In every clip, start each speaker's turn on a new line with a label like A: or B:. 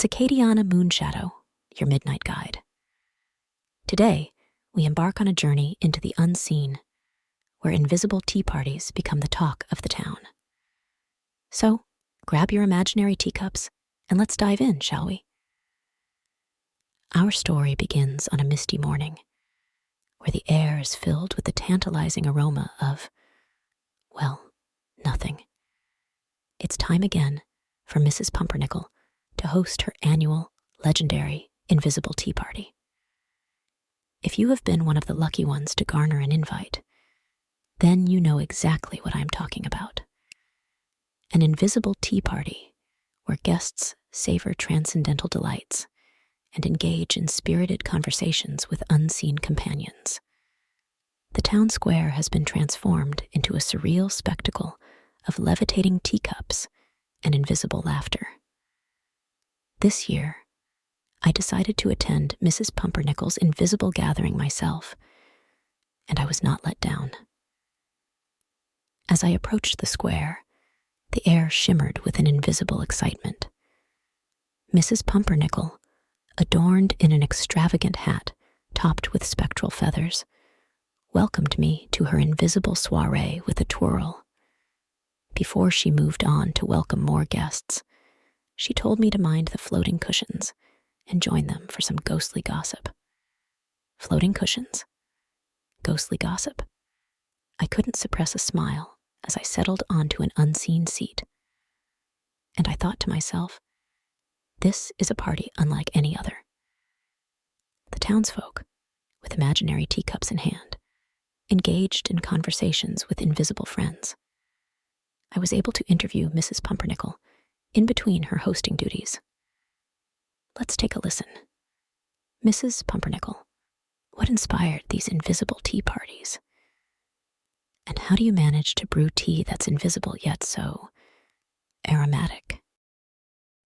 A: It's Acadiana Moonshadow, your midnight guide. Today, we embark on a journey into the unseen, where invisible tea parties become the talk of the town. So, grab your imaginary teacups and let's dive in, shall we? Our story begins on a misty morning, where the air is filled with the tantalizing aroma of, well, nothing. It's time again for Mrs. Pumpernickel to host her annual, legendary, invisible tea party. If you have been one of the lucky ones to garner an invite, then you know exactly what I'm talking about. An invisible tea party where guests savor transcendental delights and engage in spirited conversations with unseen companions. The town square has been transformed into a surreal spectacle of levitating teacups and invisible laughter. This year, I decided to attend Mrs. Pumpernickel's invisible gathering myself, and I was not let down. As I approached the square, the air shimmered with an invisible excitement. Mrs. Pumpernickel, adorned in an extravagant hat topped with spectral feathers, welcomed me to her invisible soiree with a twirl. Before she moved on to welcome more guests, she told me to mind the floating cushions and join them for some ghostly gossip. Floating cushions? Ghostly gossip? I couldn't suppress a smile as I settled onto an unseen seat. And I thought to myself, this is a party unlike any other. The townsfolk, with imaginary teacups in hand, engaged in conversations with invisible friends. I was able to interview Mrs. Pumpernickel in between her hosting duties. Let's take a listen. Mrs. Pumpernickel, what inspired these invisible tea parties? And how do you manage to brew tea that's invisible yet so aromatic?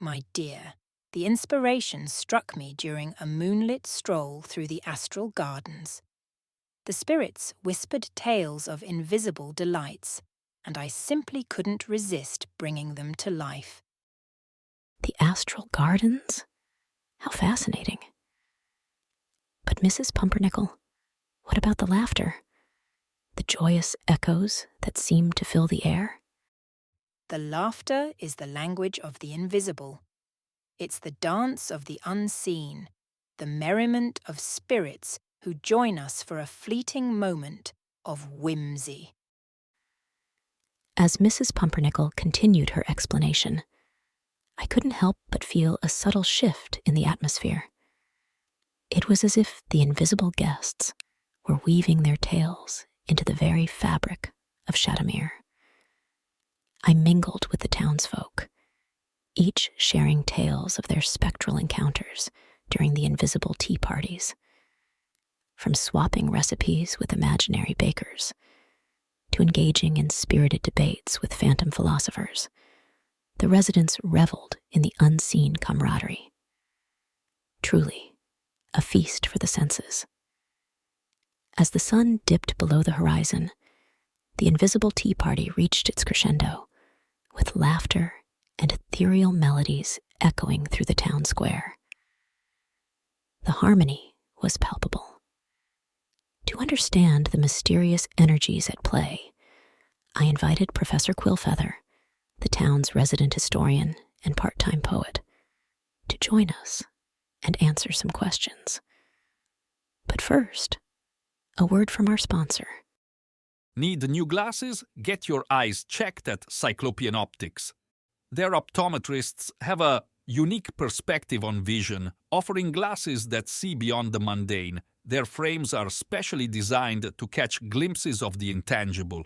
B: My dear, the inspiration struck me during a moonlit stroll through the astral gardens. The spirits whispered tales of invisible delights, and I simply couldn't resist bringing them to life.
A: The astral gardens? How fascinating. But Mrs. Pumpernickel, what about the laughter? The joyous echoes that seemed to fill the air?
B: The laughter is the language of the invisible. It's the dance of the unseen, the merriment of spirits who join us for a fleeting moment of whimsy.
A: As Mrs. Pumpernickel continued her explanation, I couldn't help but feel a subtle shift in the atmosphere. It was as if the invisible guests were weaving their tales into the very fabric of Shademire. I mingled with the townsfolk, each sharing tales of their spectral encounters during the invisible tea parties. From swapping recipes with imaginary bakers, to engaging in spirited debates with phantom philosophers, the residents reveled in the unseen camaraderie. Truly, a feast for the senses. As the sun dipped below the horizon, the invisible tea party reached its crescendo, with laughter and ethereal melodies echoing through the town square. The harmony was palpable. To understand the mysterious energies at play, I invited Professor Quillfeather, the town's resident historian and part-time poet, to join us and answer some questions. But first, a word from our sponsor.
C: Need new glasses? Get your eyes checked at Cyclopean Optics. Their optometrists have a unique perspective on vision, offering glasses that see beyond the mundane. Their frames are specially designed to catch glimpses of the intangible.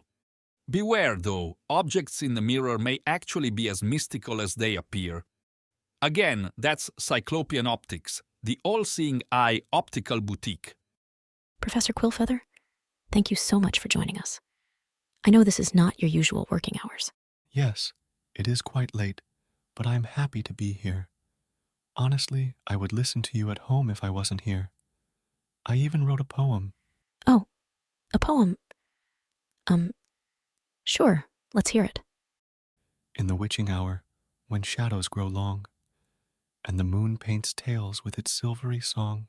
C: Beware, though, objects in the mirror may actually be as mystical as they appear. Again, that's Cyclopean Optics, the all-seeing eye optical boutique.
A: Professor Quillfeather, thank you so much for joining us. I know this is not your usual working hours.
D: Yes, it is quite late, but I am happy to be here. Honestly, I would listen to you at home if I wasn't here. I even wrote a poem.
A: Oh, a poem. Sure, let's hear it.
D: In the witching hour, when shadows grow long, and the moon paints tales with its silvery song.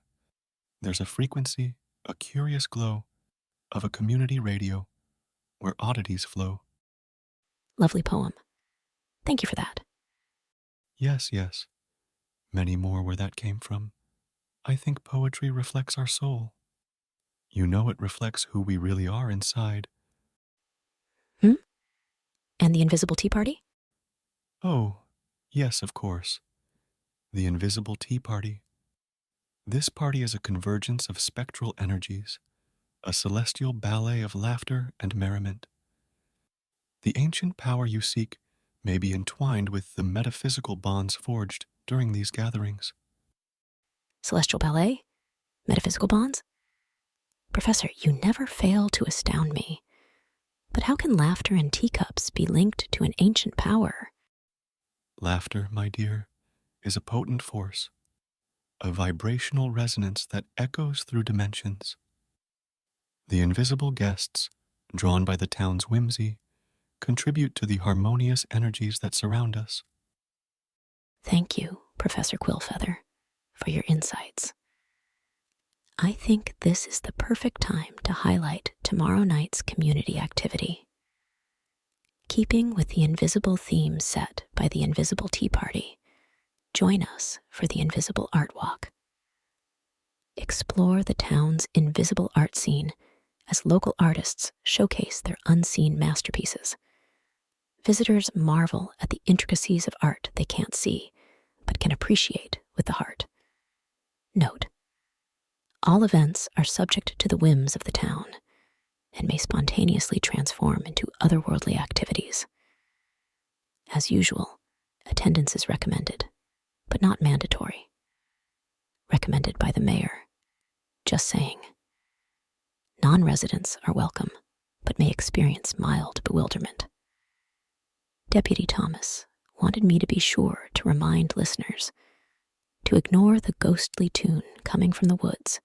D: There's a frequency, a curious glow of a community radio where oddities flow.
A: Lovely poem. Thank you for that.
D: Yes, yes, many more where that came from. I think poetry reflects our soul. You know it reflects who we really are inside.
A: And the invisible tea party?
D: Oh, yes, of course. The invisible tea party. This party is a convergence of spectral energies, a celestial ballet of laughter and merriment. The ancient power you seek may be entwined with the metaphysical bonds forged during these gatherings.
A: Celestial ballet? Metaphysical bonds? Professor, you never fail to astound me. But how can laughter and teacups be linked to an ancient power?
D: Laughter, my dear, is a potent force, a vibrational resonance that echoes through dimensions. The invisible guests, drawn by the town's whimsy, contribute to the harmonious energies that surround us.
A: Thank you, Professor Quillfeather, for your insights. I think this is the perfect time to highlight tomorrow night's community activity. Keeping with the invisible theme set by the Invisible Tea Party, join us for the Invisible Art Walk. Explore the town's invisible art scene as local artists showcase their unseen masterpieces. Visitors marvel at the intricacies of art they can't see, but can appreciate with the heart. Note: all events are subject to the whims of the town and may spontaneously transform into otherworldly activities. As usual, attendance is recommended, but not mandatory. Recommended by the mayor. Just saying. Non-residents are welcome, but may experience mild bewilderment. Deputy Thomas wanted me to be sure to remind listeners to ignore the ghostly tune coming from the woods,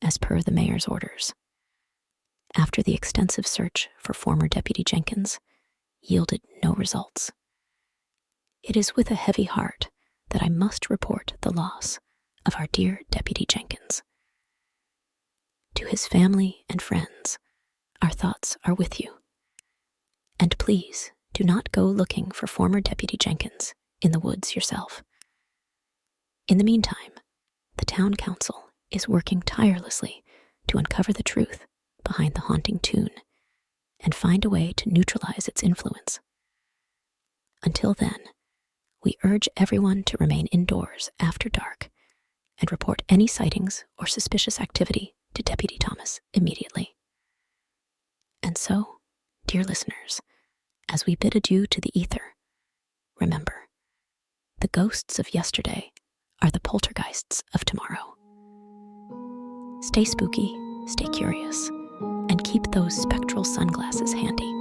A: as per the mayor's orders. After the extensive search for former Deputy Jenkins yielded no results. It is with a heavy heart that I must report the loss of our dear Deputy Jenkins. To his family and friends, our thoughts are with you. And please do not go looking for former Deputy Jenkins in the woods yourself. In the meantime, the town council is working tirelessly to uncover the truth behind the haunting tune and find a way to neutralize its influence. Until then, we urge everyone to remain indoors after dark and report any sightings or suspicious activity to Deputy Thomas immediately. And so, dear listeners, as we bid adieu to the ether, remember, the ghosts of yesterday are the poltergeists of tomorrow. Stay spooky, stay curious, and keep those spectral sunglasses handy.